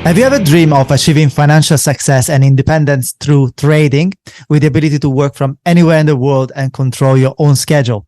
Have you ever dreamed of achieving financial success and independence through trading with the ability to work from anywhere in the world and control your own schedule?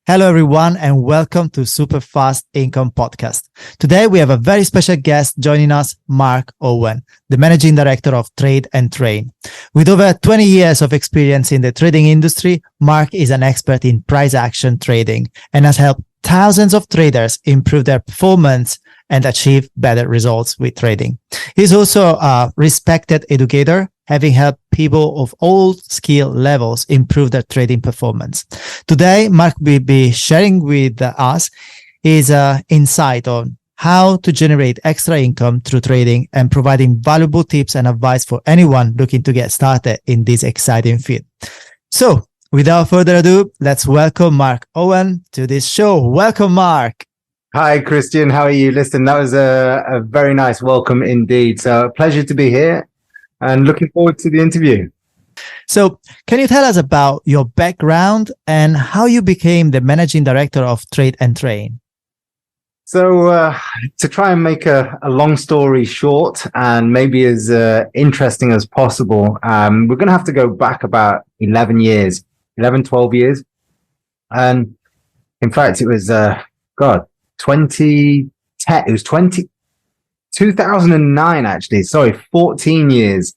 Hello, everyone, and welcome to Super Fast Income Podcast. Today, we have a very special guest joining us, Mark Owen, the Managing Director of Trade and Train. With over 20 years of experience in the trading industry, Mark is an expert in price action trading and has helped thousands of traders improve their performance and achieve better results with trading. He's also a respected educator, having helped people of all skill levels improve their trading performance. Today, Mark will be sharing with us his insight on how to generate extra income through trading and providing valuable tips and advice for anyone looking to get started in this exciting field. So, without further ado, let's welcome Mark Owen to this show. Welcome, Mark. Hi, Christian. How are you? Listen, that was a very nice welcome indeed. So a pleasure to be here and looking forward to the interview. So can you tell us about your background and how you became the managing director of Trade and Train? So to try and make a long story short and maybe as interesting as possible, we're going to have to go back about 12 years. And in fact, it was, 2010, it was 2009, actually. Sorry, 14 years.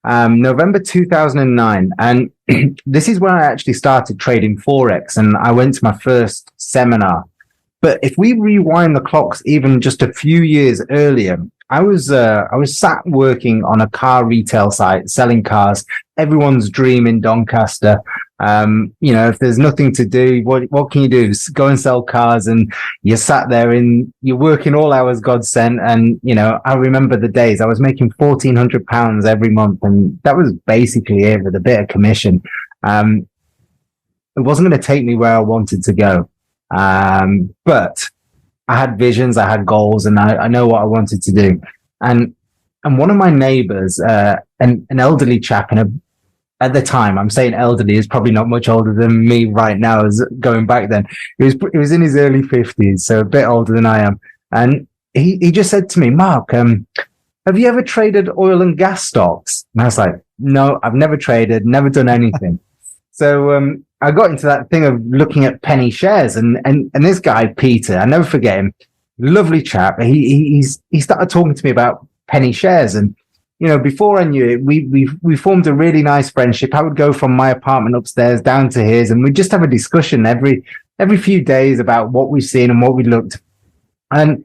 November 2009. And this is when I actually started trading Forex and I went to my first seminar. But if we rewind the clocks even just a few years earlier, I was sat working on a car retail site selling cars. Everyone's dream in Doncaster. If there's nothing to do, what can you do? Go and sell cars, and you're sat there and you're working all hours God sent. And, I remember the days I was making £1,400 every month, and that was basically it with a bit of commission. It wasn't going to take me where I wanted to go. But I had visions, I had goals, and I know what I wanted to do. And one of my neighbors, an elderly chap at the time, I'm saying elderly, is probably not much older than me right now, as going back then. He was in his early 50s, so a bit older than I am. And he just said to me, Mark, have you ever traded oil and gas stocks? And I was like, no, I've never traded, never done anything. So I got into that thing of looking at penny shares, and this guy, Peter, I never forget him, lovely chap. He started talking to me about penny shares, and before I knew it, we formed a really nice friendship. I would go from my apartment upstairs down to his, and we'd just have a discussion every few days about what we've seen and what we looked. And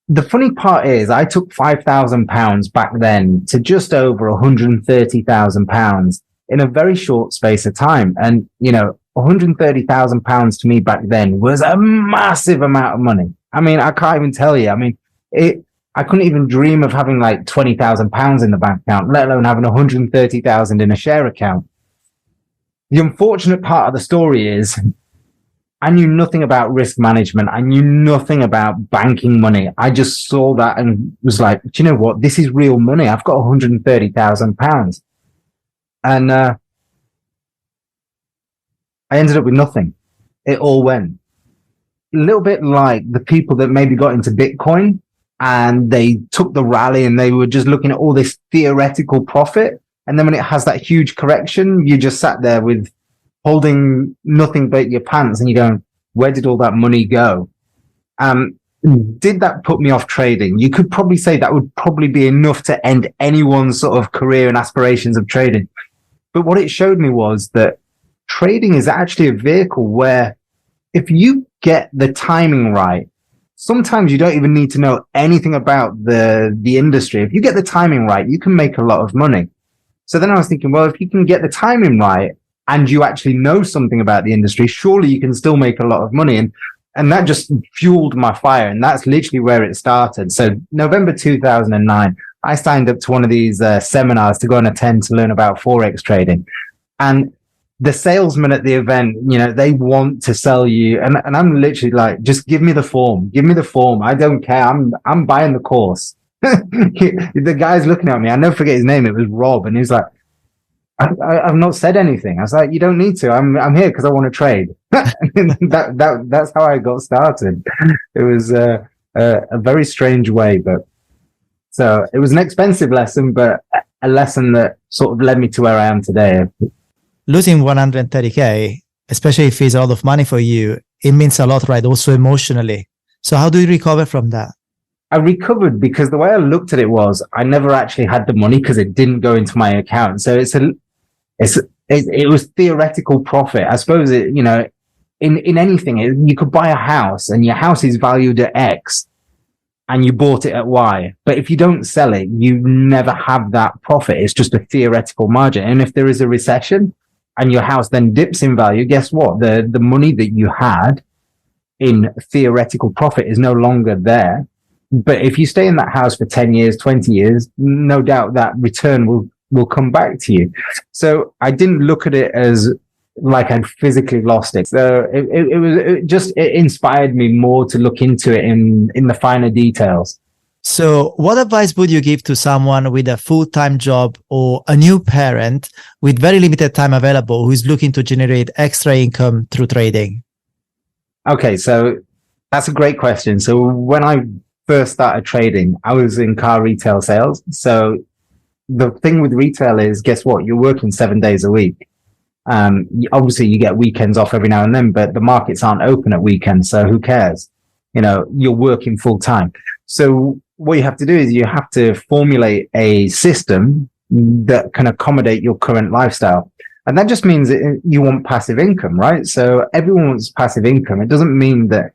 the funny part is, I took £5,000 back then to just over £130,000 in a very short space of time. And £130,000 to me back then was a massive amount of money. I mean, I can't even tell you. I mean, I couldn't even dream of having like £20,000 in the bank account, let alone having 130,000 in a share account. The unfortunate part of the story is I knew nothing about risk management. I knew nothing about banking money. I just saw that and was like, do you know what? This is real money. I've got £130,000. And I ended up with nothing. It all went. A little bit like the people that maybe got into Bitcoin, and they took the rally and they were just looking at all this theoretical profit. And then when it has that huge correction, you just sat there with holding nothing but your pants and you're going, where did all that money go? Did that put me off trading? You could probably say that would probably be enough to end anyone's sort of career and aspirations of trading. But what it showed me was that trading is actually a vehicle where if you get the timing right, sometimes you don't even need to know anything about the industry. If you get the timing right, you can make a lot of money. So then I was thinking, well, if you can get the timing right and you actually know something about the industry, surely you can still make a lot of money. And that just fueled my fire. And that's literally where it started. So November 2009, I signed up to one of these seminars to go and attend to learn about Forex trading. And the salesman at the event, they want to sell you. And I'm literally like, just give me the form. Give me the form. I don't care. I'm buying the course. The guy's looking at me. I never forget his name. It was Rob. And he was like, I've not said anything. I was like, you don't need to. I'm here because I want to trade. That's how I got started. It was a very strange way, but So it was an expensive lesson, but a lesson that sort of led me to where I am today. Losing 130K, especially if it's a lot of money for you, it means a lot, right? Also emotionally. So how do you recover from that? I recovered because the way I looked at it was I never actually had the money because it didn't go into my account. So it was theoretical profit. I suppose in anything, you could buy a house and your house is valued at X and you bought it at Y. But if you don't sell it, you never have that profit. It's just a theoretical margin. And if there is a recession and your house then dips in value, guess what? The money that you had in theoretical profit is no longer there. But if you stay in that house for 10 years, 20 years, no doubt that return will come back to you. So I didn't look at it as like I'd physically lost it. So it inspired me more to look into it in the finer details. So what advice would you give to someone with a full-time job or a new parent with very limited time available who is looking to generate extra income through trading? Okay, so that's a great question. So when I first started trading, I was in car retail sales. So the thing with retail is, guess what? You're working 7 days a week. Obviously you get weekends off every now and then, but the markets aren't open at weekends. So who cares? You're working full time. So what you have to do is you have to formulate a system that can accommodate your current lifestyle. And that just means that you want passive income, right? So everyone wants passive income. It doesn't mean that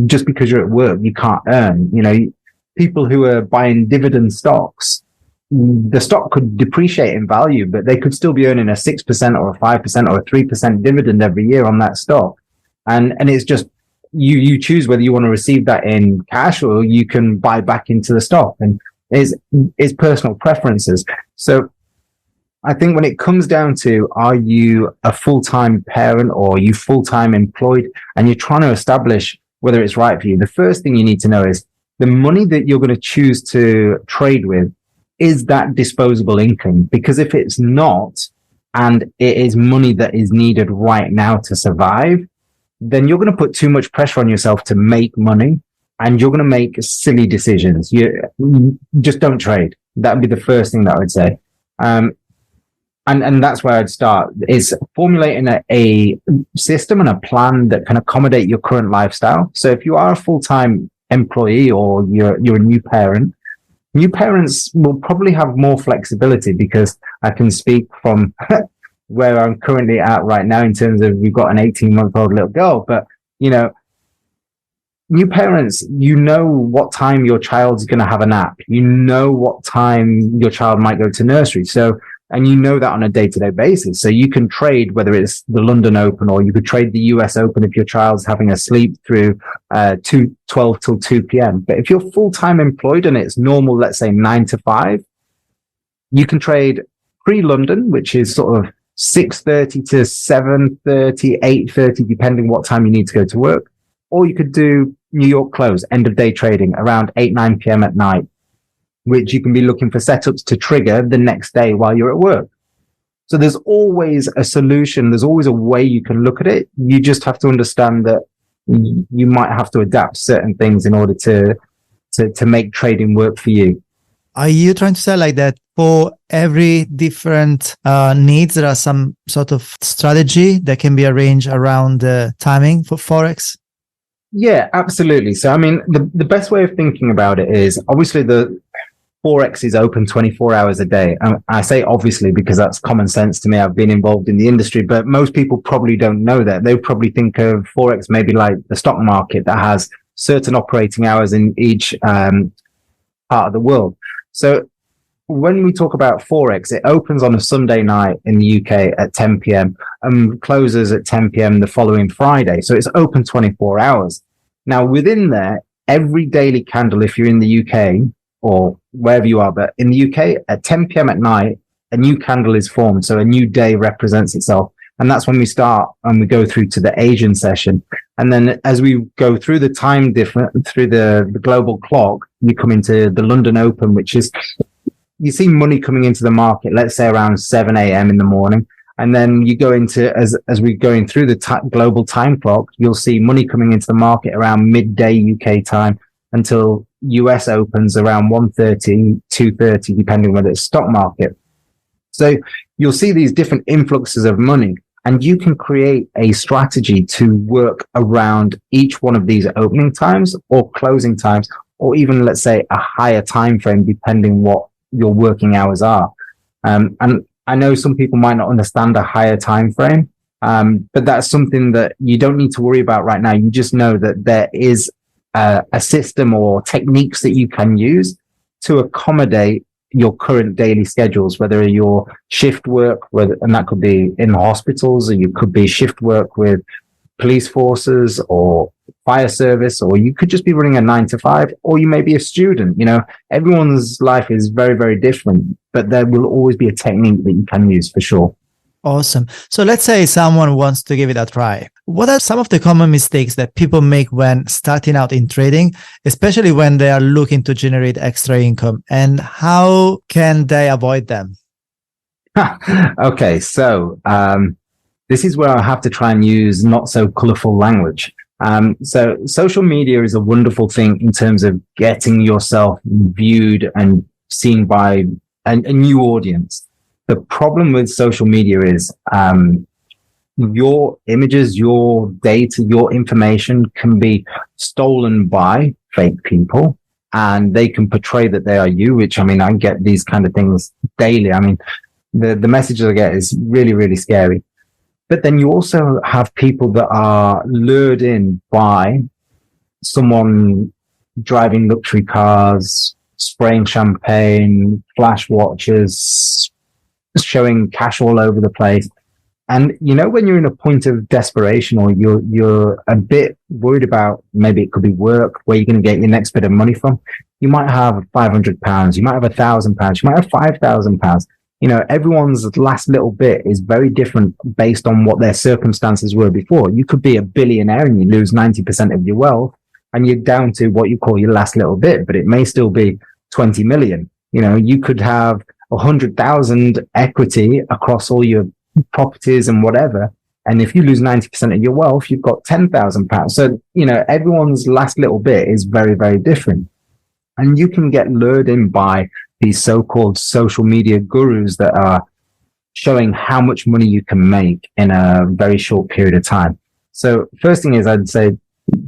just because you're at work, you can't earn. People who are buying dividend stocks, the stock could depreciate in value, but they could still be earning a 6% or a 5% or a 3% dividend every year on that stock. And it's just, you choose whether you want to receive that in cash or you can buy back into the stock, and it's personal preferences. So I think when it comes down to, are you a full-time parent or are you full-time employed and you're trying to establish whether it's right for you, the first thing you need to know is the money that you're going to choose to trade with, is that disposable income? Because if it's not, and it is money that is needed right now to survive, then you're going to put too much pressure on yourself to make money and you're going to make silly decisions. You just don't trade. That would be the first thing that I would say. And that's where I'd start, is formulating a system and a plan that can accommodate your current lifestyle. So if you are a full-time employee or you're a new parent, new parents will probably have more flexibility, because I can speak from where I'm currently at right now in terms of, we've got an 18-month-old little girl, but new parents, what time your child's going to have a nap. What time your child might go to nursery. And that on a day-to-day basis. So you can trade, whether it's the London Open or you could trade the US Open if your child's having a sleep through 12 till 2 p.m. But if you're full-time employed and it's normal, let's say 9 to 5, you can trade pre-London, which is sort of 6:30 to 7:30, 8:30, depending what time you need to go to work. Or you could do New York close, end of day trading around 8, 9 p.m. at night, which you can be looking for setups to trigger the next day while you're at work. So there's always a solution. There's always a way you can look at it. You just have to understand that you might have to adapt certain things in order to make trading work for you. Are you trying to say like that for every different needs, there are some sort of strategy that can be arranged around the timing for Forex? Yeah, absolutely. So, I mean, the best way of thinking about it is, obviously the Forex is open 24 hours a day. I say obviously because that's common sense to me. I've been involved in the industry, but most people probably don't know that. They probably think of Forex maybe like the stock market that has certain operating hours in each part of the world. So when we talk about Forex, it opens on a Sunday night in the UK at 10 p.m. and closes at 10 p.m. the following Friday. So it's open 24 hours. Now, within there, every daily candle, if you're in the UK or wherever you are, but in the UK at 10 p.m. at night, a new candle is formed. So a new day represents itself. And that's when we start and we go through to the Asian session. And then as we go through the time different, through the global clock, you come into the London Open, which is, you see money coming into the market, let's say around 7 a.m. in the morning. And then you go into, as we're going through the global time clock, you'll see money coming into the market around midday UK time until US opens around 1:30, 2:30, depending whether it's stock market. So you'll see these different influxes of money, and you can create a strategy to work around each one of these opening times or closing times, or even, let's say, a higher time frame, depending what your working hours are. And I know some people might not understand a higher time frame, but that's something that you don't need to worry about right now. You just know that there is a system or techniques that you can use to accommodate your current daily schedules, whether you're shift work, and that could be in hospitals, or you could be shift work with police forces or fire service, or you could just be running a 9 to 5, or you may be a student. Everyone's life is very, very different, but there will always be a technique that you can use for sure. Awesome. So let's say someone wants to give it a try. What are some of the common mistakes that people make when starting out in trading, especially when they are looking to generate extra income, and how can they avoid them? Okay, so this is where I have to try and use not so colorful language. So social media is a wonderful thing in terms of getting yourself viewed and seen by a new audience. The problem with social media is your images, your data, your information can be stolen by fake people, and they can portray that they are you, which, I mean, I get these kind of things daily. I mean, the messages I get is really, really scary. But then you also have people that are lured in by someone driving luxury cars, spraying champagne, flash watches, showing cash all over the place. And when you're in a point of desperation, or you're a bit worried about, maybe it could be work, where you're going to get your next bit of money from, you might have £500, you might have £1,000, you might have £5,000. Everyone's last little bit is very different based on what their circumstances were before. You could be a billionaire and you lose 90% of your wealth, and you're down to what you call your last little bit, but it may still be 20 million. You could have 100,000 equity across all your properties and whatever. And if you lose 90% of your wealth, you've got £10,000. So, everyone's last little bit is very, very different. And you can get lured in by these so-called social media gurus that are showing how much money you can make in a very short period of time. So first thing is, I'd say,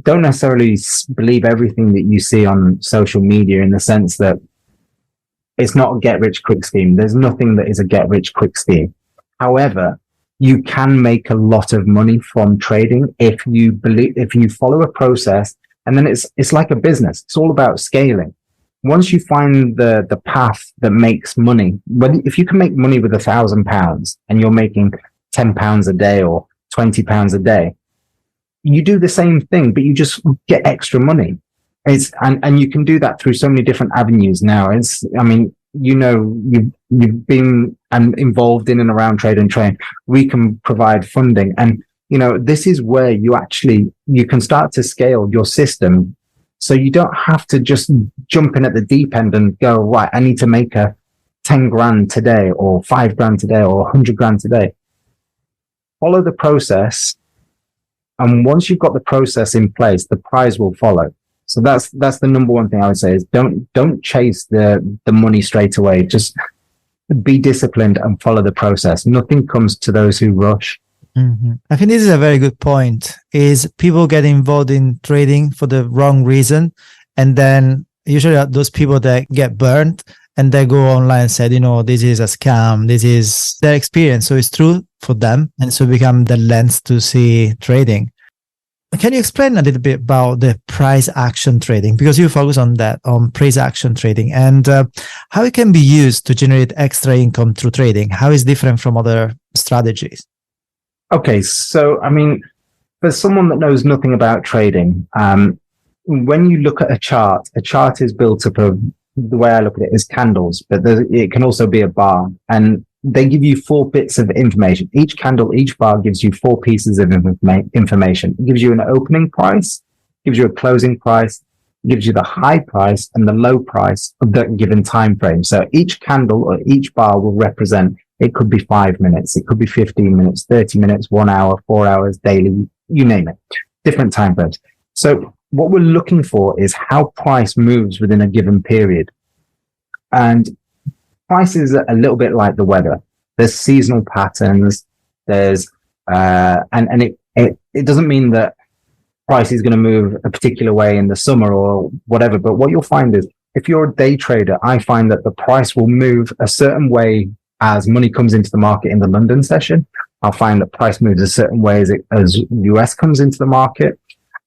don't necessarily believe everything that you see on social media, in the sense that it's not a get-rich-quick scheme. There's nothing that is a get-rich-quick scheme. However, you can make a lot of money from trading if you follow a process, and then it's like a business. It's all about scaling. Once you find the path that makes money, if you can make money with £1,000 and you're making £10 a day or £20 a day, you do the same thing, but you just get extra money. And you can do that through so many different avenues now. You've been involved in and around trade and train. We can provide funding, and this is where you can start to scale your system, so you don't have to just jump in at the deep end and go, right, I need to make a 10 grand today, or 5 grand today, or 100 grand today. Follow the process, and once you've got the process in place, the prize will follow. So that's the number one thing I would say, is don't chase the money straight away. Just be disciplined and follow the process. Nothing comes to those who rush. Mm-hmm. I think this is a very good point, is people get involved in trading for the wrong reason. And then usually those people that get burned, and they go online and say, this is a scam. This is their experience. So it's true for them. And so become the lens to see trading. Can you explain a little bit about the price action trading? Because you focus on that, on price action trading, and how it can be used to generate extra income through trading. How is it different from other strategies? Okay, so for someone that knows nothing about trading, when you look at a chart is built up of, the way I look at it, is candles, but it can also be a bar, and they give you 4 bits of information. Each candle, each bar gives you 4 pieces of information. It gives you an opening price, gives you a closing price, gives you the high price and the low price of that given time frame. So each candle or each bar will represent, it could be 5 minutes, it could be 15 minutes, 30 minutes, 1 hour, 4 hours, daily, you name it, different time frames. So what we're looking for is how price moves within a given period. And price is a little bit like the weather. There's seasonal patterns. There's, it doesn't mean that price is going to move a particular way in the summer or whatever. But what you'll find is if you're a day trader, I find that the price will move a certain way as money comes into the market in the London session. I'll find that price moves a certain way as US comes into the market.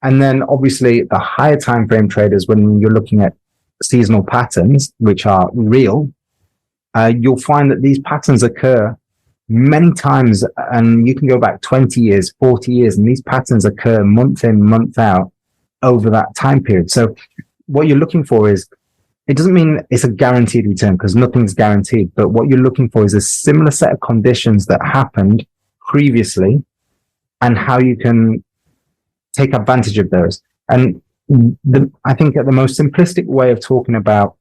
And then obviously the higher time frame traders, when you're looking at seasonal patterns, which are real, you'll find that these patterns occur many times, and you can go back 20 years, 40 years, and these patterns occur month in, month out over that time period. So what you're looking for is, it doesn't mean it's a guaranteed return because nothing's guaranteed, but what you're looking for is a similar set of conditions that happened previously and how you can take advantage of those. And I think the most simplistic way of talking about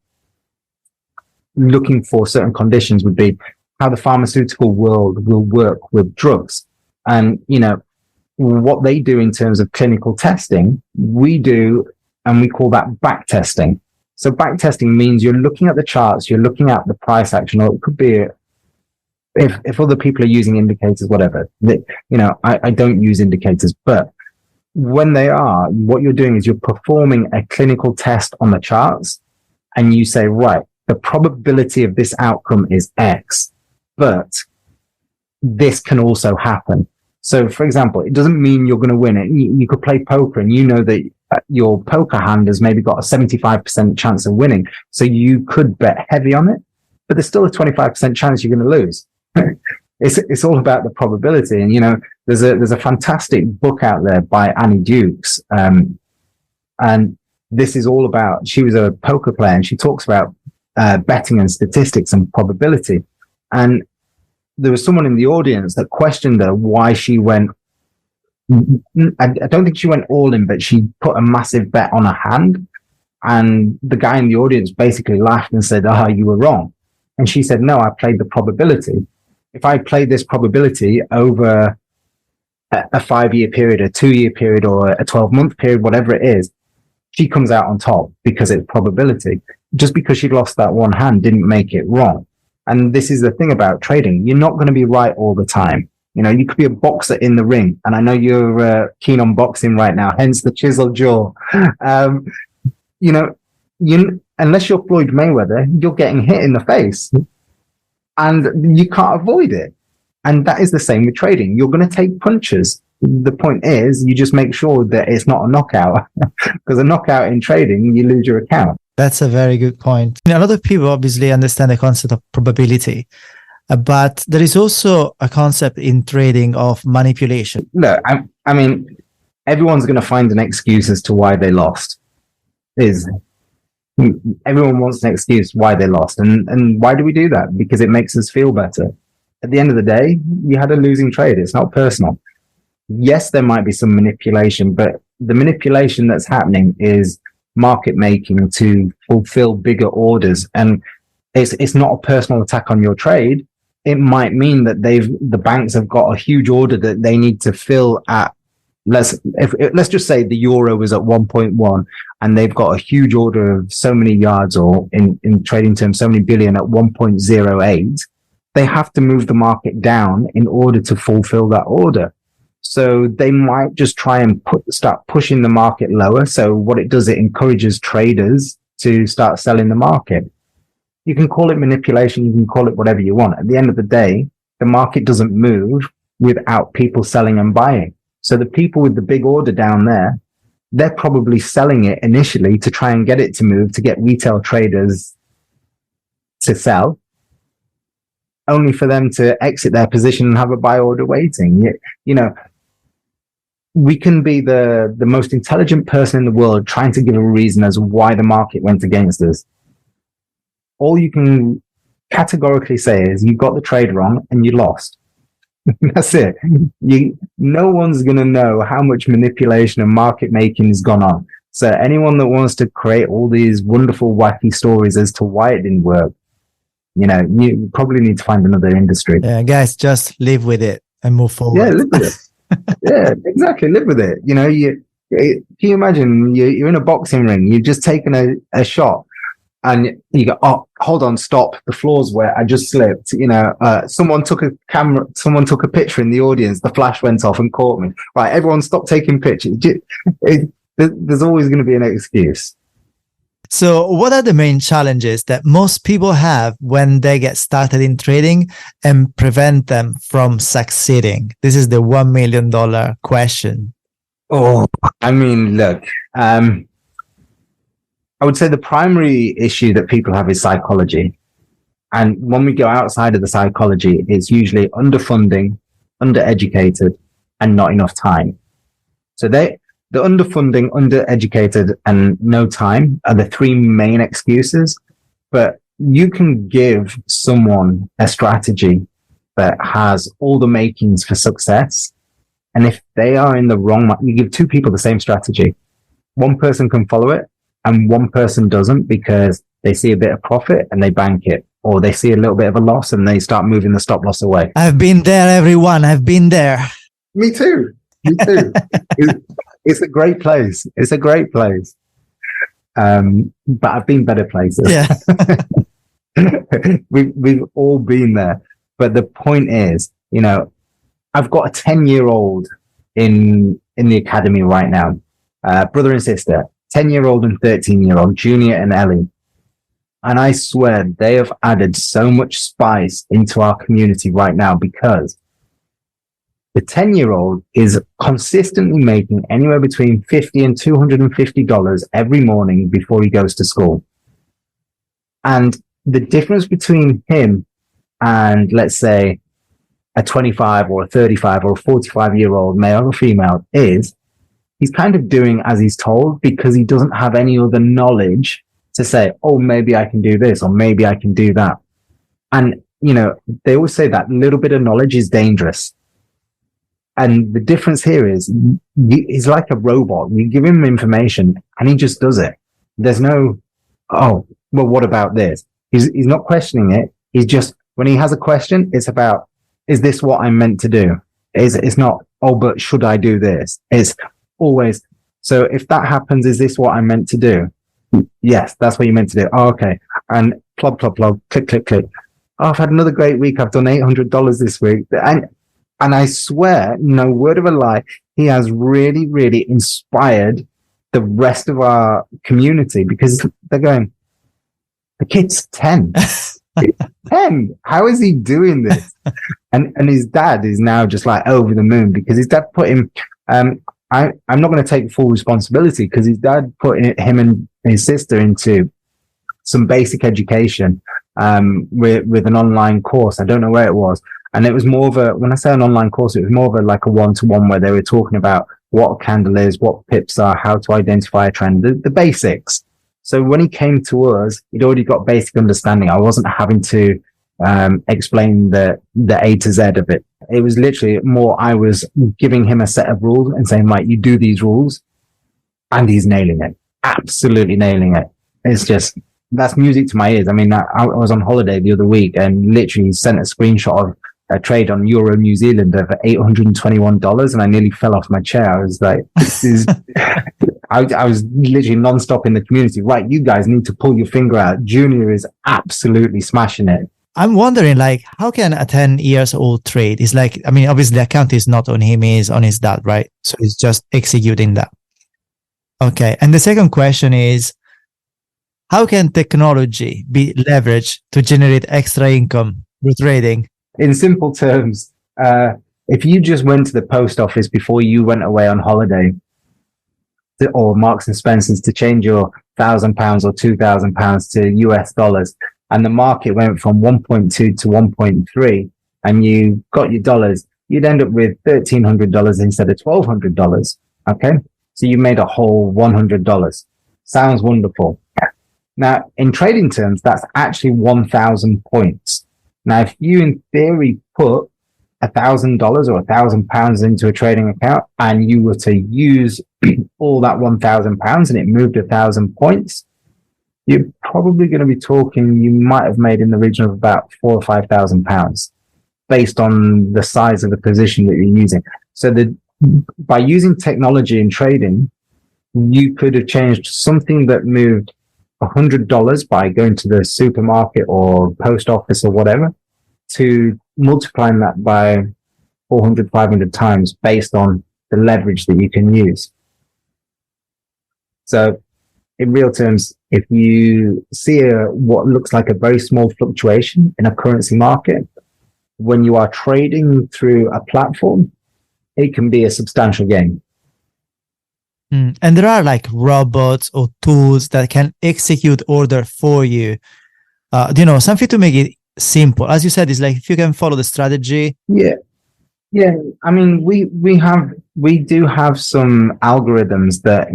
looking for certain conditions would be how the pharmaceutical world will work with drugs. And, what they do in terms of clinical testing, we do, and we call that back testing. So back testing means you're looking at the charts, you're looking at the price action, or it could be if other people are using indicators, whatever. I don't use indicators, but when they are, what you're doing is you're performing a clinical test on the charts, and you say, right, the probability of this outcome is X, but this can also happen. So, for example, it doesn't mean you're going to win it. You could play poker and you know that your poker hand has maybe got a 75% chance of winning. So you could bet heavy on it, but there's still a 25% chance you're going to lose. It's all about the probability. And, there's a fantastic book out there by Annie Dukes. And this is all about, she was a poker player and she talks about betting and statistics and probability. And there was someone in the audience that questioned her why she went, I don't think she went all in, but she put a massive bet on a hand. And the guy in the audience basically laughed and said, you were wrong. And she said, no, I played the probability. If I played this probability over a 5-year period, a 2-year period, or a 12-month period, whatever it is, she comes out on top because it's probability. Just because she lost that one hand didn't make it wrong. And this is the thing about trading. You're not going to be right all the time. You could be a boxer in the ring. And I know you're keen on boxing right now, hence the chiseled jaw. Unless you're Floyd Mayweather, you're getting hit in the face and you can't avoid it. And that is the same with trading. You're going to take punches. The point is, you just make sure that it's not a knockout, because a knockout in trading, you lose your account. That's a very good point. A lot of people obviously understand the concept of probability, but there is also a concept in trading of manipulation. Look, I mean, everyone's going to find an excuse as to why they lost. Everyone wants an excuse why they lost. And why do we do that? Because it makes us feel better. At the end of the day, you had a losing trade. It's not personal. Yes, there might be some manipulation, but the manipulation that's happening is market making to fulfill bigger orders. And it's not a personal attack on your trade. It might mean that the banks have got a huge order that they need to fill at, let's just say the euro was at 1.1 and they've got a huge order of so many yards, or in trading terms, so many billion at 1.08. They have to move the market down in order to fulfill that order. So they might just try and start pushing the market lower. So what it does, it encourages traders to start selling the market. You can call it manipulation. You can call it whatever you want. At the end of the day, the market doesn't move without people selling and buying. So the people with the big order down there, they're probably selling it initially to try and get it to move, to get retail traders to sell, only for them to exit their position and have a buy order waiting. We can be the most intelligent person in the world trying to give a reason as why the market went against us. All you can categorically say is you got the trade wrong and you lost. That's it. No one's going to know how much manipulation and market making has gone on. So anyone that wants to create all these wonderful, wacky stories as to why it didn't work, you probably need to find another industry. Yeah, guys, just live with it and move forward. Yeah, live with it. Yeah, exactly. Live with it. Can you imagine you're in a boxing ring, you've just taken a shot, and you go, oh, hold on, stop, the floor's wet, I just slipped. Someone took a picture in the audience, the flash went off and caught me. Right, everyone stop taking pictures. There's always going to be an excuse. So what are the main challenges that most people have when they get started in trading and prevent them from succeeding? This is the $1 million question. Oh, I mean, look, I would say the primary issue that people have is psychology. And when we go outside of the psychology, it's usually underfunding, undereducated, and not enough time. So the underfunding, undereducated, and no time are the three main excuses. But you can give someone a strategy that has all the makings for success. And if they are in the wrong, you give two people the same strategy. One person can follow it and one person doesn't because they see a bit of profit and they bank it, or they see a little bit of a loss and they start moving the stop loss away. I've been there, everyone. I've been there. Me too. It's a great place. It's a great place. But I've been better places. Yeah. We've all been there. But the point is, I've got a 10-year-old in the academy right now, brother and sister, 10-year-old and 13-year-old, Junior and Ellie. And I swear they have added so much spice into our community right now because the 10-year-old is consistently making anywhere between $50 and $250 every morning before he goes to school. And the difference between him and, let's say, a 25 or a 35 or a 45-year-old male or female is he's kind of doing as he's told because he doesn't have any other knowledge to say, oh, maybe I can do this or maybe I can do that. And, they always say that little bit of knowledge is dangerous. And the difference here is he's like a robot. You give him information and he just does it. There's no, oh, well, what about this? He's not questioning it. He's just, when he has a question, it's about, is this what I'm meant to do? It's not, oh, but should I do this? It's always, so if that happens, is this what I'm meant to do? Yes, that's what you're meant to do. Oh, okay. And plug, plug, plug, click, click, click. Oh, I've had another great week. I've done $800 this week. And I swear, no word of a lie, he has really, really inspired the rest of our community because they're going, the kid's 10. 10. How is he doing this? And his dad is now just like over the moon because his dad put him, I'm not going to take full responsibility because his dad put him and his sister into some basic education with an online course. I don't know where it was. And it was more of when I say an online course, it was more of like a one-to-one where they were talking about what a candle is, what pips are, how to identify a trend, the basics. So when he came to us, he'd already got basic understanding. I wasn't having to explain the A to Z of it. It was literally more, I was giving him a set of rules and saying, right, you do these rules. And he's nailing it. Absolutely nailing it. It's just, that's music to my ears. I mean, I was on holiday the other week and literally sent a screenshot of a trade on Euro New Zealand of $821 and I nearly fell off my chair. I was like, this is, I was literally non-stop in the community. Right, you guys need to pull your finger out. Junior is absolutely smashing it. I'm wondering, how can a 10-year-old trade? It's like, I mean, obviously the account is not on him, it's on his dad, right? So he's just executing that. Okay. And the second question is, how can technology be leveraged to generate extra income through trading? In simple terms, if you just went to the post office before you went away on holiday or Marks and Spencer's to change your £1,000 or £2,000 to US dollars, and the market went from 1.2 to 1.3 and you got your dollars, you'd end up with $1,300 instead of $1,200. Okay. So you made a whole $100. Sounds wonderful. Now, in trading terms, that's actually 1,000 points. Now, if you in theory put $1,000 or £1,000 into a trading account and you were to use all that £1,000 and it moved 1,000 points, you're probably going to be talking, you might have made in the region of about £4,000 or £5,000 based on the size of the position that you're using. So by using technology in trading, you could have changed something that moved $100 by going to the supermarket or post office or whatever to multiplying that by 400, 500 times based on the leverage that you can use. So in real terms, if you see what looks like a very small fluctuation in a currency market, when you are trading through a platform, it can be a substantial gain. And there are like robots or tools that can execute order for you. Something to make it simple. As you said, it's like if you can follow the strategy. Yeah. I mean, we do have some algorithms that,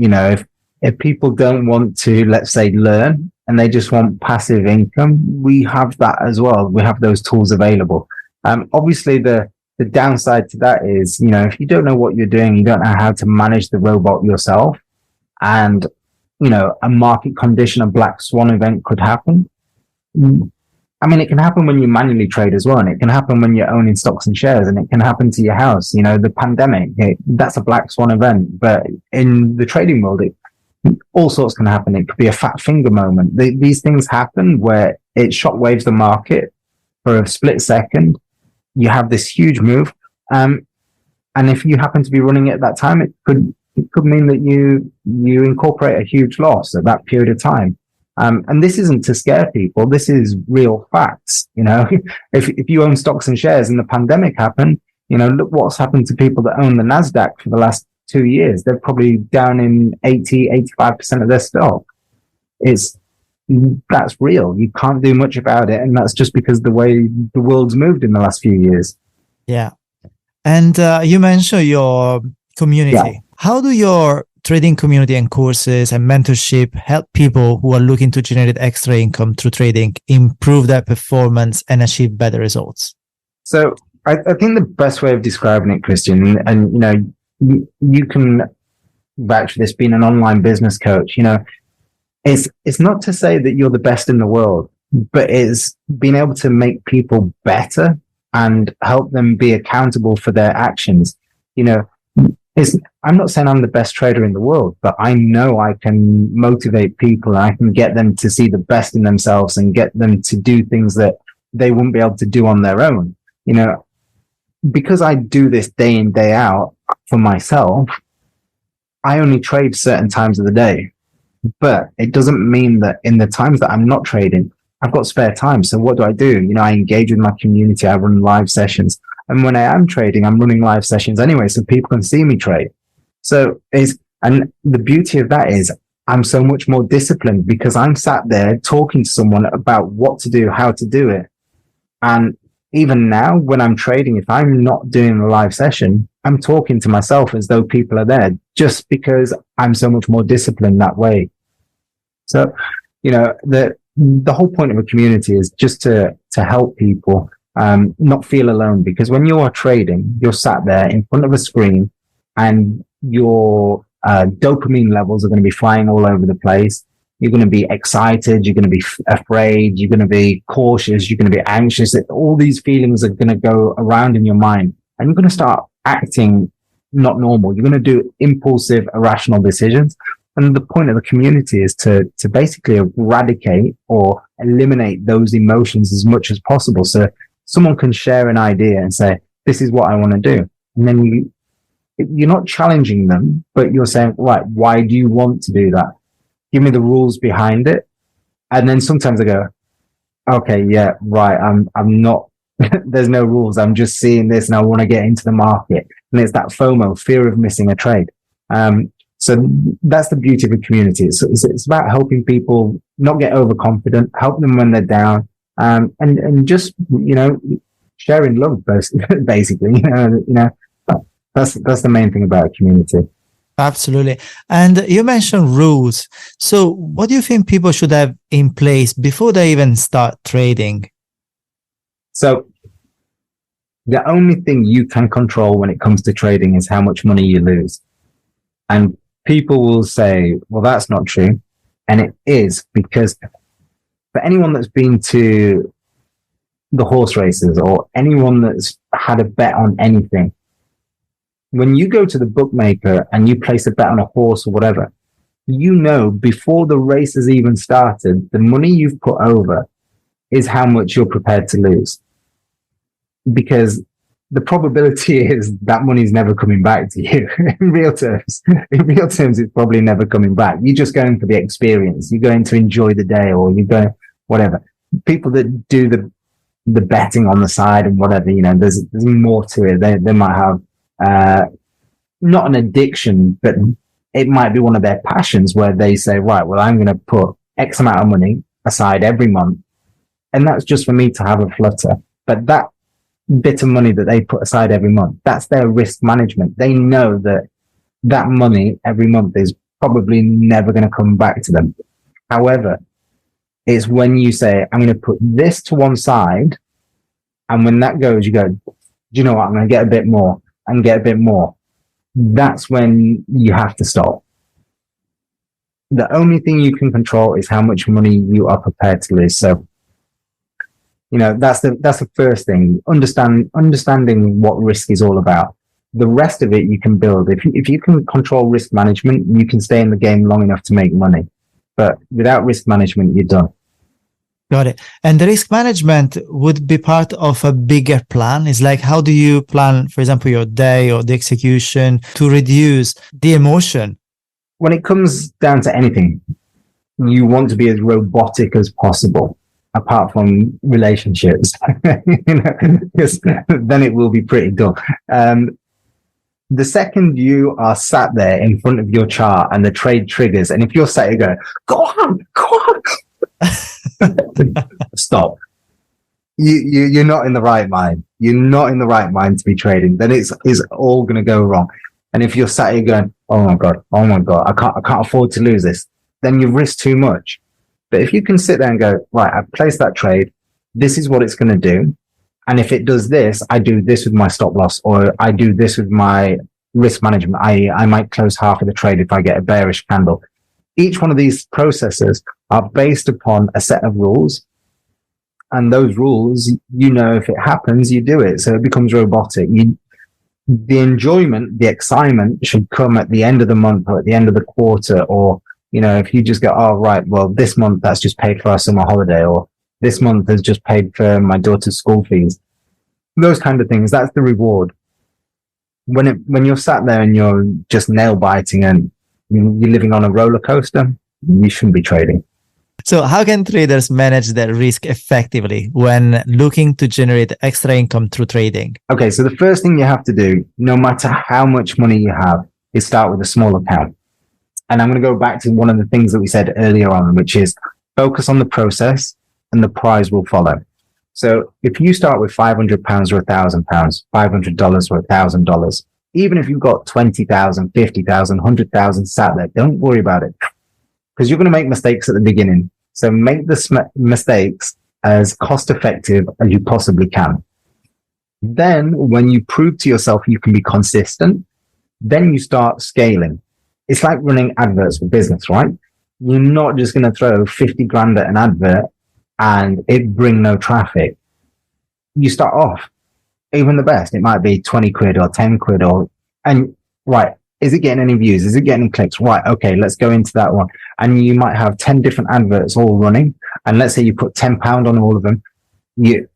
if people don't want to, let's say, learn and they just want passive income, we have that as well. We have those tools available. Obviously, the downside to that is, if you don't know what you're doing, you don't know how to manage the robot yourself, and, a market condition, a black swan event could happen. I mean, it can happen when you manually trade as well, and it can happen when you're owning stocks and shares, and it can happen to your house. The pandemic, that's a black swan event. But in the trading world, all sorts can happen. It could be a fat finger moment. These things happen where it shockwaves the market for a split second. You have this huge move, and if you happen to be running it at that time, it could mean that you incorporate a huge loss at that period of time. And this isn't to scare people. This is real facts. If you own stocks and shares and the pandemic happened, look what's happened to people that own the NASDAQ for the last 2 years. They're probably down in 85% of their stock. That's real. You can't do much about it. And that's just because the way the world's moved in the last few years. Yeah. And you mentioned your community. Yeah. How do your trading community and courses and mentorship help people who are looking to generate extra income through trading improve their performance and achieve better results? So I think the best way of describing it, Christian, and you can vouch for this being an online business coach, it's not to say that you're the best in the world, but it's being able to make people better and help them be accountable for their actions. I'm not saying I'm the best trader in the world, but I know I can motivate people and I can get them to see the best in themselves and get them to do things that they wouldn't be able to do on their own. Because I do this day in, day out for myself, I only trade certain times of the day. But it doesn't mean that in the times that I'm not trading, I've got spare time. So what do? I engage with my community. I run live sessions. And when I am trading, I'm running live sessions anyway, so people can see me trade. And the beauty of that is I'm so much more disciplined because I'm sat there talking to someone about what to do, how to do it. And even now, when I'm trading, if I'm not doing a live session, I'm talking to myself as though people are there, just because I'm so much more disciplined that way. So, the whole point of a community is just to help people not feel alone, because when you are trading, you're sat there in front of a screen and your dopamine levels are going to be flying all over the place. You're going to be excited. You're going to be afraid. You're going to be cautious. You're going to be anxious. All these feelings are going to go around in your mind, and you're going to start acting not normal. You're going to do impulsive, irrational decisions. And the point of the community is to basically eradicate or eliminate those emotions as much as possible. So someone can share an idea and say, this is what I want to do. And then you're not challenging them, but you're saying, right, why do you want to do that? Give me the rules behind it. And then sometimes I go, okay, yeah, right. I'm not, there's no rules. I'm just seeing this and I want to get into the market. And it's that FOMO, fear of missing a trade. So that's the beauty of a community. It's about helping people not get overconfident, help them when they're down, and just, sharing love, basically, that's the main thing about a community. Absolutely. And you mentioned rules. So what do you think people should have in place before they even start trading? So the only thing you can control when it comes to trading is how much money you lose. And people will say, well, that's not true. And it is, because for anyone that's been to the horse races or anyone that's had a bet on anything, when you go to the bookmaker and you place a bet on a horse or whatever, you know, before the race has even started, the money you've put over is how much you're prepared to lose. Because the probability is that money's never coming back to you in real terms. In real terms, it's probably never coming back. You're just going for the experience. You're going to enjoy the day, or you're going, whatever. People that do the betting on the side and whatever, you know, there's more to it. They might have, not an addiction, but it might be one of their passions where they say, right, well, I'm going to put X amount of money aside every month. And that's just for me to have a flutter. But that bit of money that they put aside every month, that's their risk management. They know that that money every month is probably never going to come back to them. However, it's when you say, I'm going to put this to one side, and when that goes, you go, do you know what? I'm going to get a bit more and get a bit more. That's when you have to stop. The only thing you can control is how much money you are prepared to lose. So, you know, that's the first thing. Understanding what risk is all about. The rest of it you can build. If you can control risk management, you can stay in the game long enough to make money. But without risk management, you're done. Got it. And the risk management would be part of a bigger plan. It's like, how do you plan, for example, your day or the execution to reduce the emotion? When it comes down to anything, you want to be as robotic as possible, apart from relationships, you know, because then it will be pretty dull. The second you are sat there in front of your chart and the trade triggers, and if you're sat here going, go on, stop. You're not in the right mind. You're not in the right mind to be trading. Then it's all going to go wrong. And if you're sat here going, oh my god, I can't afford to lose this, then you risk too much. But if you can sit there and go, right, I've placed that trade. This is what it's going to do. And if it does this, I do this with my stop loss, or I do this with my risk management. I might close half of the trade if I get a bearish candle. Each one of these processes are based upon a set of rules. And those rules, you know, if it happens, you do it. So it becomes robotic. The enjoyment, the excitement should come at the end of the month or at the end of the quarter. Or, you know, if you just go, oh, right, well, this month that's just paid for our summer holiday, or this month has just paid for my daughter's school fees. Those kind of things. That's the reward. When you're sat there and you're just nail biting and you're living on a roller coaster, you shouldn't be trading. So how can traders manage their risk effectively when looking to generate extra income through trading? Okay, so the first thing you have to do, no matter how much money you have, is start with a small account. And I'm going to go back to one of the things that we said earlier on, which is focus on the process and the prize will follow. So if you start with £500 or £1,000, $500 or $1,000, even if you've got 20,000, 50,000, 100,000 sat there, don't worry about it, because you're going to make mistakes at the beginning. So make the mistakes as cost effective as you possibly can. Then when you prove to yourself you can be consistent, then you start scaling. It's like running adverts for business, right? You're not just going to throw 50 grand at an advert and it bring no traffic. You start off, even the best, it might be 20 quid or 10 quid and right, is it getting any views? Is it getting any clicks? Right, okay, let's go into that one. And you might have 10 different adverts all running. And let's say you put £10 on all of them. You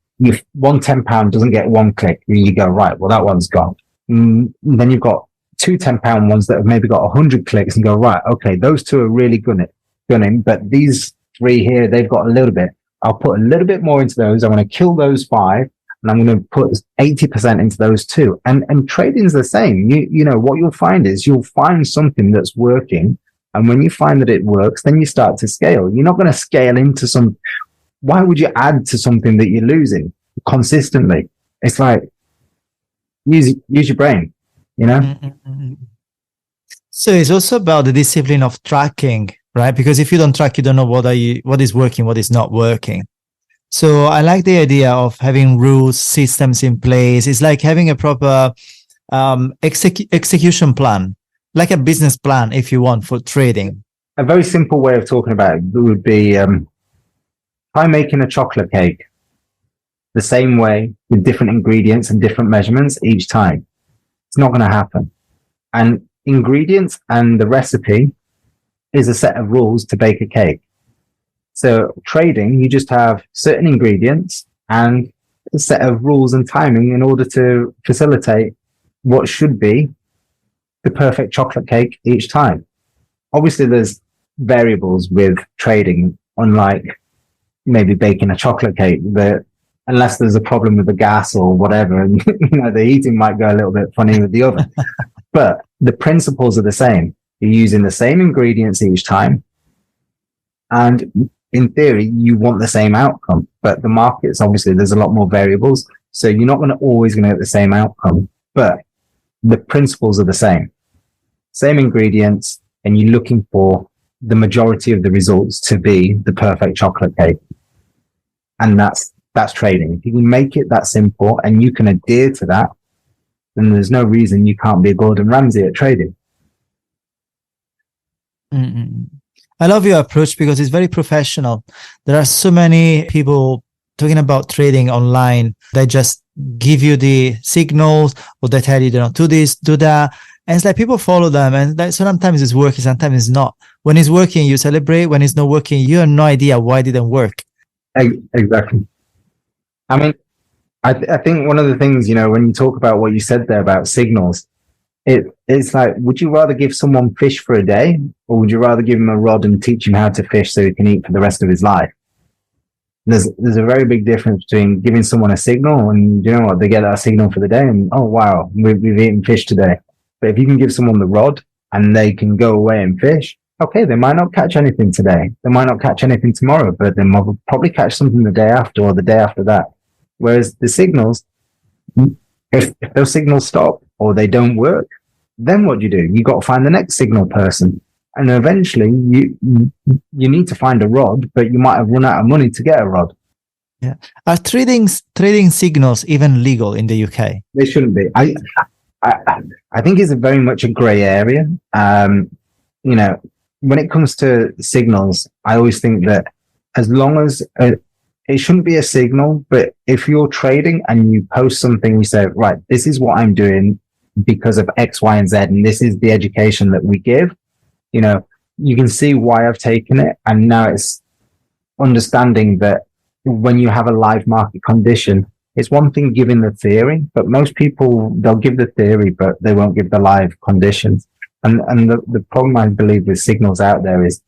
one £10 doesn't get one click. You go, right, well, that one's gone. Then you've got two £10 ones that have maybe got 100 clicks and go, right, okay, those two are really gunning, but these three here, they've got a little bit. I'll put a little bit more into those. I'm going to kill those 5 and I'm going to put 80% into those 2. And trading's the same. You know, what you'll find is you'll find something that's working. And when you find that it works, then you start to scale. You're not going to scale into why would you add to something that you're losing consistently? It's like, use your brain, you know? Mm-hmm. So it's also about the discipline of tracking, right? Because if you don't track, you don't know what is working, what is not working. So I like the idea of having rules, systems in place. It's like having a proper execution plan, like a business plan, if you want, for trading. A very simple way of talking about it would be try making a chocolate cake the same way with different ingredients and different measurements each time. It's not going to happen. And ingredients and the recipe is a set of rules to bake a cake. So trading, you just have certain ingredients and a set of rules and timing in order to facilitate what should be the perfect chocolate cake each time. Obviously, there's variables with trading, unlike maybe baking a chocolate cake, that unless there's a problem with the gas or whatever, and the heating might go a little bit funny with the oven. But the principles are the same. You're using the same ingredients each time. And in theory, you want the same outcome. But the markets, obviously, there's a lot more variables. So you're not always going to get the same outcome. But the principles are the same. Same ingredients, and you're looking for the majority of the results to be the perfect chocolate cake. And that's trading. If you can make it that simple and you can adhere to that, then there's no reason you can't be a Gordon Ramsay at trading. Mm-mm. I love your approach because it's very professional. There are so many people talking about trading online. They just give you the signals, or they tell you, do this, do that. And it's like people follow them, and sometimes it's working, sometimes it's not. When it's working, you celebrate. When it's not working, you have no idea why it didn't work. Exactly. I mean, I think one of the things, when you talk about what you said there about signals, it's like, would you rather give someone fish for a day, or would you rather give him a rod and teach him how to fish so he can eat for the rest of his life? There's a very big difference between giving someone a signal and, you know what, they get that signal for the day and, oh, wow, we've eaten fish today. But if you can give someone the rod and they can go away and fish, okay, they might not catch anything today. They might not catch anything tomorrow, but they might probably catch something the day after or the day after that. Whereas the signals, if those signals stop or they don't work, then what do? You got to find the next signal person. And eventually you need to find a rod, but you might have run out of money to get a rod. Yeah. Are trading signals even legal in the UK? They shouldn't be. I think it's very much a grey area. When it comes to signals, I always think that as long as it shouldn't be a signal, but if you're trading and you post something, you say, right, this is what I'm doing because of X, Y, and Z, and this is the education that we give, you can see why I've taken it. And now it's understanding that when you have a live market condition, it's one thing giving the theory, but most people, they'll give the theory, but they won't give the live conditions. And the problem I believe with signals out there is,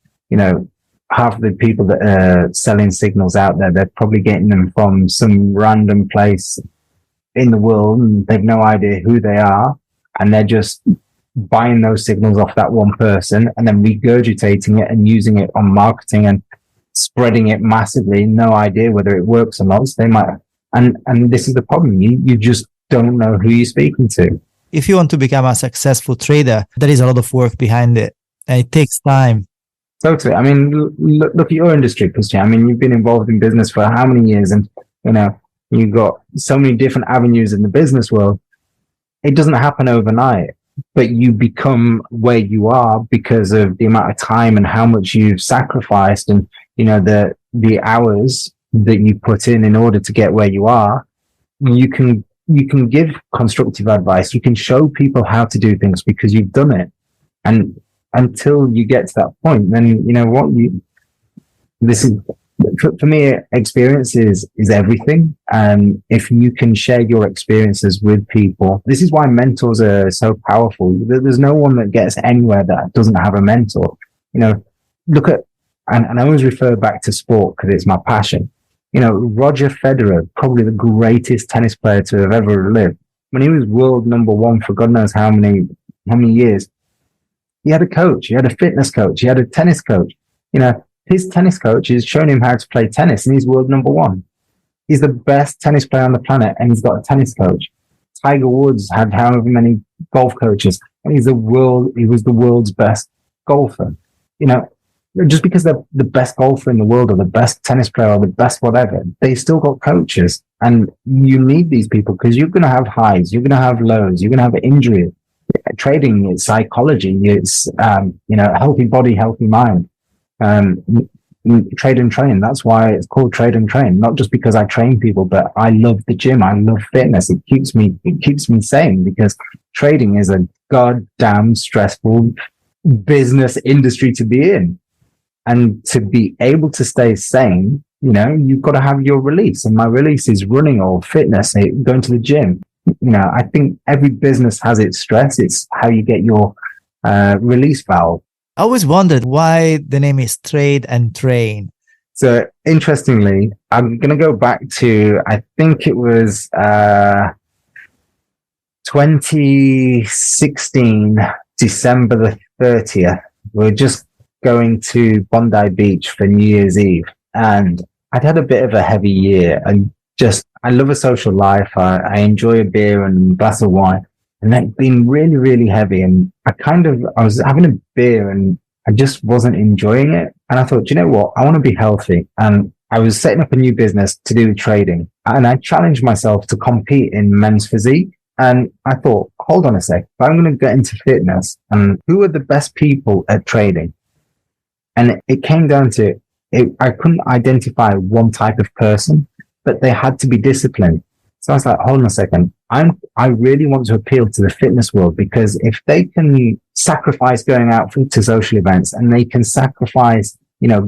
half the people that are selling signals out there, they're probably getting them from some random place in the world and they've no idea who they are. And they're just buying those signals off that one person and then regurgitating it and using it on marketing and spreading it massively. No idea whether it works or not. So they might, and this is the problem. You just don't know who you're speaking to. If you want to become a successful trader, there is a lot of work behind it, and it takes time. Totally. I mean, look at your industry, Christian. I mean, you've been involved in business for how many years? And, you've got so many different avenues in the business world. It doesn't happen overnight, but you become where you are because of the amount of time and how much you've sacrificed and, the hours that you put in order to get where you are. You can give constructive advice. You can show people how to do things because you've done it. And until you get to that point, then this is, for me, experience is everything. And if you can share your experiences with people, this is why mentors are so powerful. There's no one that gets anywhere that doesn't have a mentor. Look at, and I always refer back to sport because it's my passion. Roger Federer, probably the greatest tennis player to have ever lived. When he was world number one for God knows how many years, he had a coach, he had a fitness coach, he had a tennis coach. His tennis coach has shown him how to play tennis and he's world number one. He's the best tennis player on the planet and he's got a tennis coach. Tiger Woods had however many golf coaches and he was the world's best golfer. Just because they're the best golfer in the world or the best tennis player or the best whatever, they still got coaches. And you need these people because you're going to have highs, you're going to have lows, you're going to have injury. Trading is psychology. It's, healthy body, healthy mind. Trade and train. That's why it's called trade and train. Not just because I train people, but I love the gym. I love fitness. It keeps me sane because trading is a goddamn stressful business industry to be in. And to be able to stay sane, you've got to have your release. And my release is running or fitness, going to the gym. I think every business has its stress. It's how you get your release valve. I always wondered why the name is Trade and Train. So interestingly, I'm going to go back to, I think it was 2016, December the 30th. We're just going to Bondi Beach for New Year's Eve. And I'd had a bit of a heavy year. And I love a social life. I enjoy a beer and a glass of wine. And that'd been really, really heavy. And I was having a beer and I just wasn't enjoying it. And I thought, you know what? I want to be healthy. And I was setting up a new business to do with trading. And I challenged myself to compete in men's physique. And I thought, hold on a sec. If I'm going to get into fitness, and who are the best people at trading? And it came down to it. I couldn't identify one type of person, but they had to be disciplined. So I was like, hold on a second. I really want to appeal to the fitness world, because if they can sacrifice going out to social events, and they can sacrifice,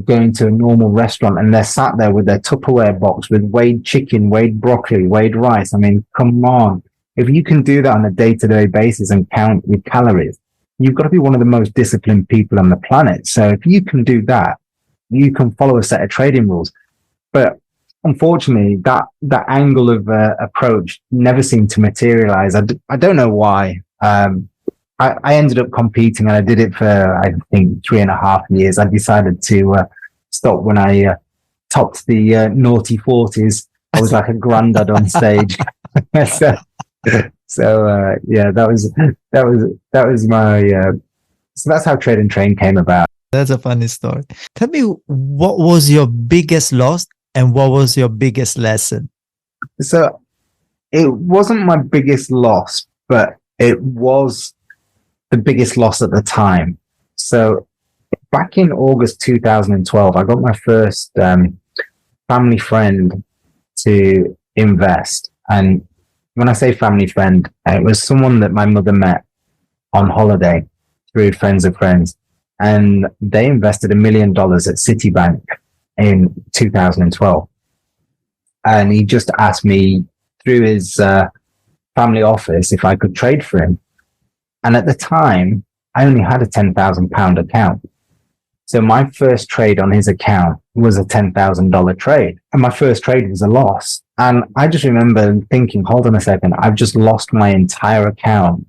going to a normal restaurant, and they're sat there with their Tupperware box with weighed chicken, weighed broccoli, weighed rice. I mean, come on. If you can do that on a day-to-day basis and count your calories, you've got to be one of the most disciplined people on the planet. So if you can do that, you can follow a set of trading rules. But unfortunately, that angle of approach never seemed to materialize. I don't know why. I ended up competing, and I did it for, I think, 3.5 years. I decided to stop when I topped the naughty 40s. I was like a granddad on stage. So that was my. So that's how Trade and Train came about. That's a funny story. Tell me, what was your biggest loss and what was your biggest lesson? So it wasn't my biggest loss, but it was the biggest loss at the time. So back in August 2012, I got my first family friend to invest. And when I say family friend, it was someone that my mother met on holiday through friends of friends. And they invested $1 million at Citibank in 2012. And he just asked me through his family office if I could trade for him. And at the time, I only had a £10,000 account. So my first trade on his account was a $10,000 trade. And my first trade was a loss. And I just remember thinking, hold on a second, I've just lost my entire account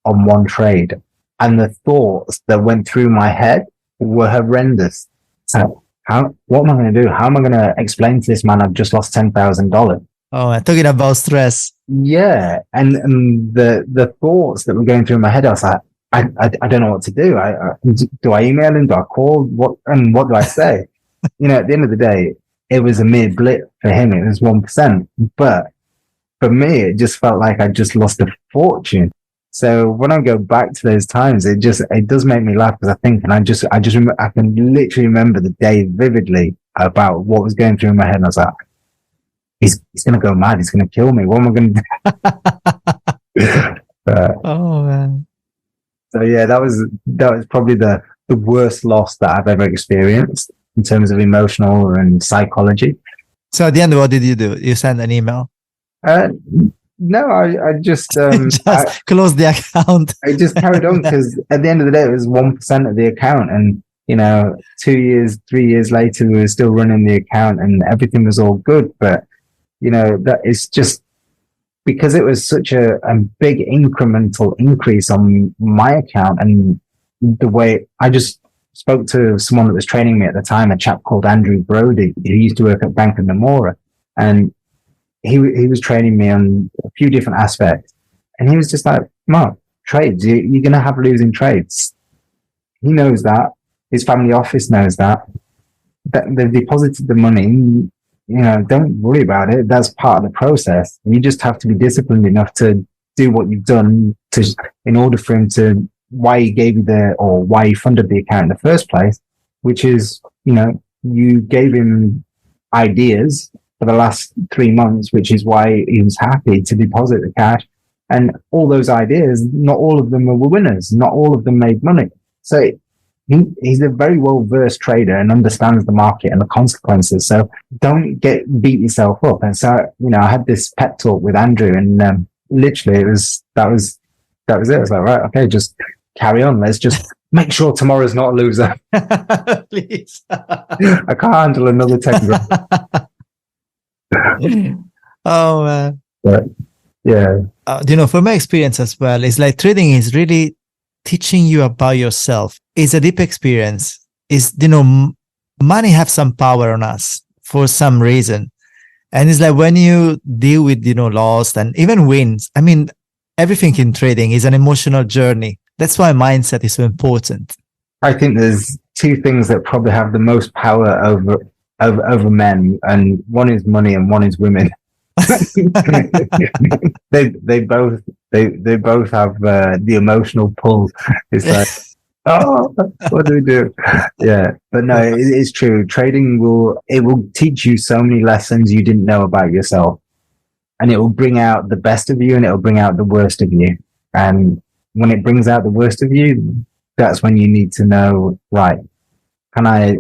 on one trade. And the thoughts that went through my head were horrendous. So what am I going to do? How am I going to explain to this man I've just lost $10,000? Oh, I'm talking about stress. Yeah. And the thoughts that were going through my head, I was like, I don't know what to do. Do I email him? Do I call? What do I say? At the end of the day, it was a mere blip for him. It was 1%. But for me, it just felt like I just lost a fortune. So when I go back to those times, it does make me laugh, because I think, and I can literally remember the day vividly about what was going through my head. And I was like, he's going to go mad. He's going to kill me. What am I going to do? Oh man. So yeah, that was probably the worst loss that I've ever experienced in terms of emotional and psychology. So at the end, what did you do? You sent an email? No, I just closed the account. I just carried on, because at the end of the day, it was 1% of the account, and 2 years, 3 years later, we were still running the account, and everything was all good. But that is just because it was such a big incremental increase on my account, and the way I just spoke to someone that was training me at the time, a chap called Andrew Brody, who used to work at Bank of Nomura, and he was training me on a few different aspects, and he was just like, Mark, trades, you're going to have losing trades. He knows that. His family office knows that they've deposited the money. Don't worry about it. That's part of the process. You just have to be disciplined enough to do what you've done in order for him to, why he gave you why he funded the account in the first place, which is, you gave him ideas for the last 3 months, which is why he was happy to deposit the cash. And all those ideas, not all of them were winners. Not all of them made money. So he's a very well-versed trader and understands the market and the consequences. So don't beat yourself up. And so, I had this pep talk with Andrew, and literally that was it. I was like, right, okay, just carry on. Let's just make sure tomorrow's not a loser. Please. I can't handle another 10 grand. Oh man. But, yeah. From my experience as well, it's like trading is really teaching you about yourself. It's a deep experience. Money have some power on us for some reason. And it's like when you deal with, loss and even wins, I mean, everything in trading is an emotional journey. That's why mindset is so important. I think there's two things that probably have the most power over men, and one is money and one is women. they both have the emotional pull. It's like, oh, what do we do? Yeah, but no, it's true. Trading will teach you so many lessons you didn't know about yourself, and it will bring out the best of you and it will bring out the worst of you. And when it brings out the worst of you, that's when you need to know, right, can I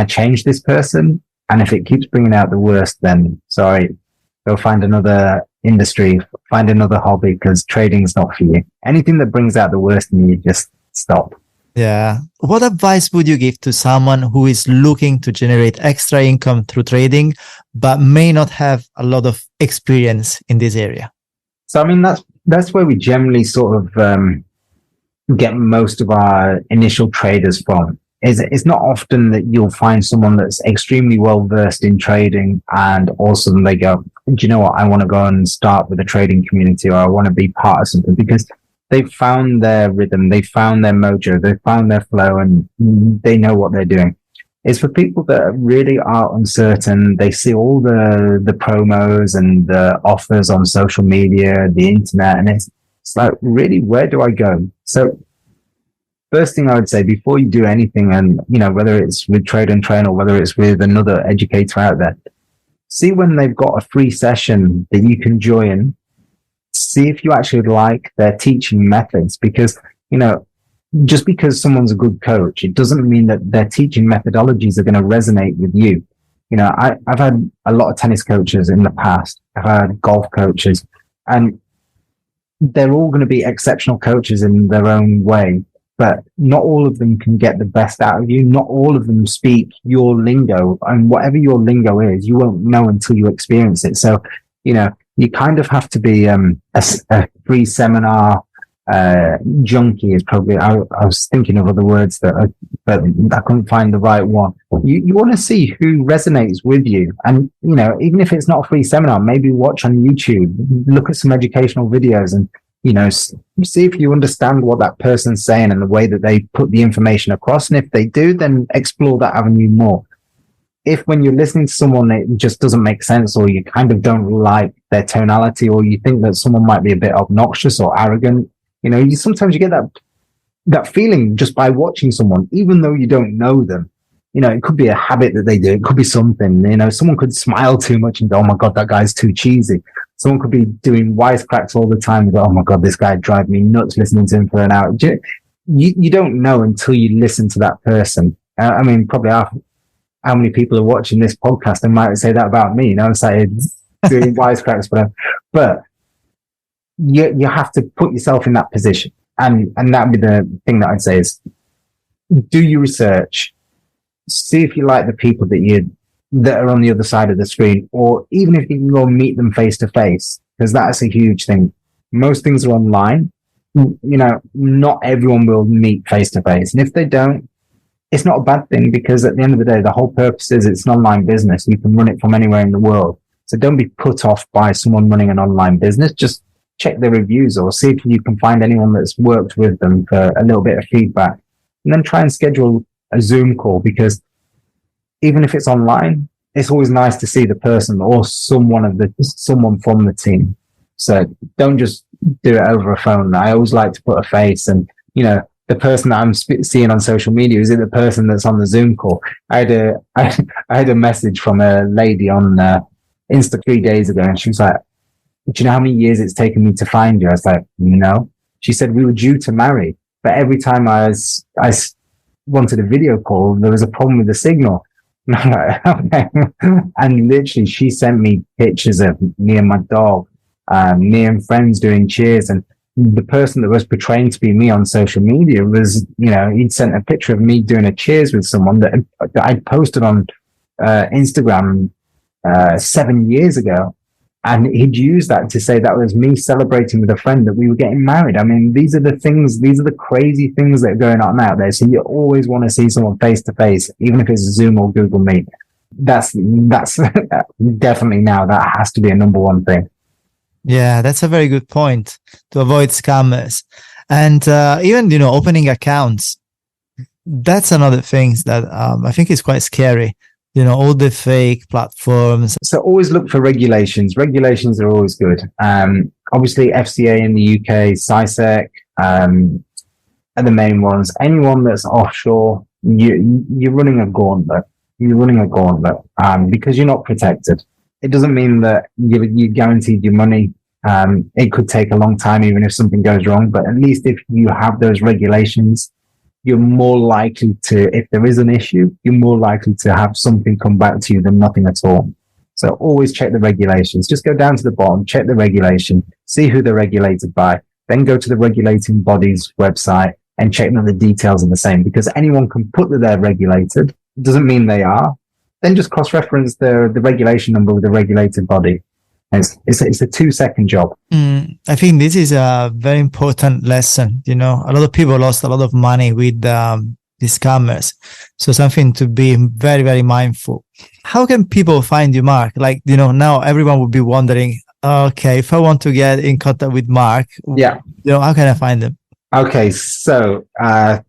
change this person? And if it keeps bringing out the worst, then sorry, go find another industry, find another hobby, because trading's not for you. Anything that brings out the worst in you, just stop. Yeah. What advice would you give to someone who is looking to generate extra income through trading, but may not have a lot of experience in this area? So, I mean, that's where we generally sort of get most of our initial traders from. It's not often that you'll find someone that's extremely well versed in trading and all of a sudden they go, do you know what, I want to go and start with a trading community, or I want to be part of something, because they've found their rhythm, they found their mojo, they found their flow, and they know what they're doing. It's for people that really are uncertain. They see all the promos and the offers on social media, the internet, and it's like, really, where do I go? So first thing I would say, before you do anything, and whether it's with Trade and Train or whether it's with another educator out there, see when they've got a free session that you can join. See if you actually like their teaching methods, because just because someone's a good coach, it doesn't mean that their teaching methodologies are going to resonate with you. I've had a lot of tennis coaches in the past. I've had golf coaches, and they're all going to be exceptional coaches in their own way. But not all of them can get the best out of you. Not all of them speak your lingo, and whatever your lingo is, you won't know until you experience it. So, you kind of have to be a free seminar junkie is probably, I was thinking of other words but I couldn't find the right one. You want to see who resonates with you. And, even if it's not a free seminar, maybe watch on YouTube, look at some educational videos and, see if you understand what that person's saying and the way that they put the information across. And if they do, then explore that avenue more. If when you're listening to someone, it just doesn't make sense, or you kind of don't like their tonality, or you think that someone might be a bit obnoxious or arrogant, sometimes you get that feeling just by watching someone, even though you don't know them. It could be a habit that they do. It could be something, someone could smile too much and go, oh my God, that guy's too cheesy. Someone could be doing wisecracks all the time and go, oh my God, this guy drives me nuts listening to him for an hour. You don't know until you listen to that person. I mean, probably how many people are watching this podcast and might say that about me, it's like doing wisecracks, but you have to put yourself in that position. And that'd be the thing that I'd say is do your research, see if you like the people that are on the other side of the screen, or even if you can go meet them face to face, because that's a huge thing. Most things are online. Not everyone will meet face to face. And if they don't, it's not a bad thing, because at the end of the day, the whole purpose is it's an online business. You can run it from anywhere in the world. So don't be put off by someone running an online business. Just check their reviews or see if you can find anyone that's worked with them for a little bit of feedback. And then try and schedule a Zoom call, because even if it's online, it's always nice to see the person or someone from the team. So don't just do it over a phone. I always like to put a face, and, the person that I'm seeing on social media, is it the person that's on the Zoom call? I had a message from a lady on Insta 3 days ago, and she was like, do you know how many years it's taken me to find you? I was like, no. She said, we were due to marry But every time I wanted a video call, there was a problem with the signal. Okay. And literally, she sent me pictures of me and my dog, me and friends doing cheers. And the person that was portraying to be me on social media was, he'd sent a picture of me doing a cheers with someone that I'd posted on Instagram 7 years ago. And he'd use that to say that was me celebrating with a friend that we were getting married. I mean, these are the crazy things that are going on out there. So you always want to see someone face to face, even if it's Zoom or Google Meet. That's definitely now that has to be a number one thing. Yeah, that's a very good point, to avoid scammers. And even, opening accounts, that's another thing that I think is quite scary. All the fake platforms. So always look for regulations. Regulations are always good. Obviously, FCA in the UK, SISEC are the main ones. Anyone that's offshore, you're running a gauntlet. Because you're not protected. It doesn't mean that you're guaranteed your money. It could take a long time, even if something goes wrong. But at least if you have those regulations, you're more likely to, if there is an issue, you're more likely to have something come back to you than nothing at all. So always check the regulations. Just go down to the bottom, check the regulation, see who they're regulated by, then go to the regulating body's website and check that the details are the same, because anyone can put that they're regulated. It doesn't mean they are. Then just cross-reference the regulation number with the regulated body. It's a 2-second job. I think this is a very important lesson. A lot of people lost a lot of money with these scammers. So something to be very, very mindful. How can people find you, Mark? Like, now everyone would be wondering, okay, if I want to get in contact with Mark, how can I find him? Okay, so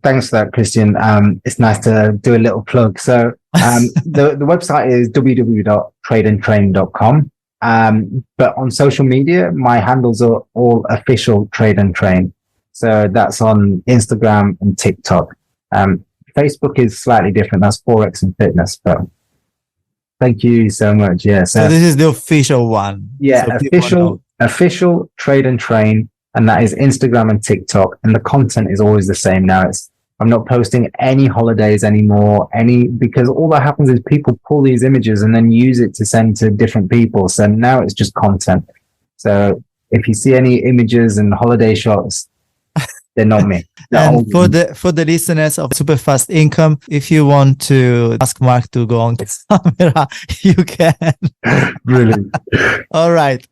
thanks for that, Christian. It's nice to do a little plug. So the website is www.tradeandtrain.com. But on social media, my handles are all official Trade and Train. So that's on Instagram and TikTok. Facebook is slightly different. That's Forex and Fitness. But thank you so much. Yeah. So this is the official one. Yeah, so official Trade and Train, and that is Instagram and TikTok. And the content is always the same now. I'm not posting any holidays anymore, because all that happens is people pull these images and then use it to send to different people. So now it's just content. So if you see any images and holiday shots, they're not me. And for the listeners of Super Fast Income, if you want to ask Mark to go on camera, you can. Brilliant. All right.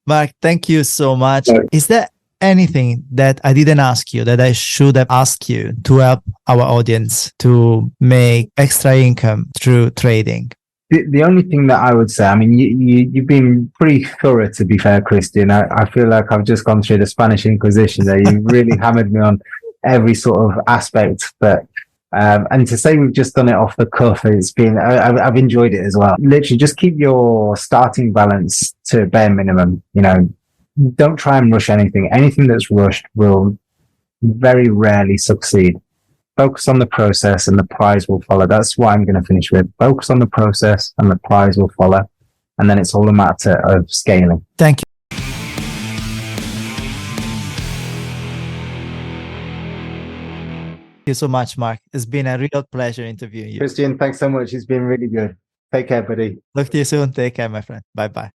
Mark, thank you so much. Is there anything that I didn't ask you that I should have asked you to help our audience to make extra income through trading? The only thing that I would say, I mean, you've been pretty thorough, to be fair, Christian. I feel like I've just gone through the Spanish Inquisition there. You really hammered me on every sort of aspect. But and to say we've just done it off the cuff, I've enjoyed it as well. Literally, just keep your starting balance to a bare minimum. Don't try and rush anything. Anything that's rushed will very rarely succeed. Focus on the process and the prize will follow. That's what I'm going to finish with. Focus on the process and the prize will follow. And then it's all a matter of scaling. Thank you. Thank you so much, Mark. It's been a real pleasure interviewing you. Christian, thanks so much. It's been really good. Take care, buddy. Talk to you soon. Take care, my friend. Bye-bye.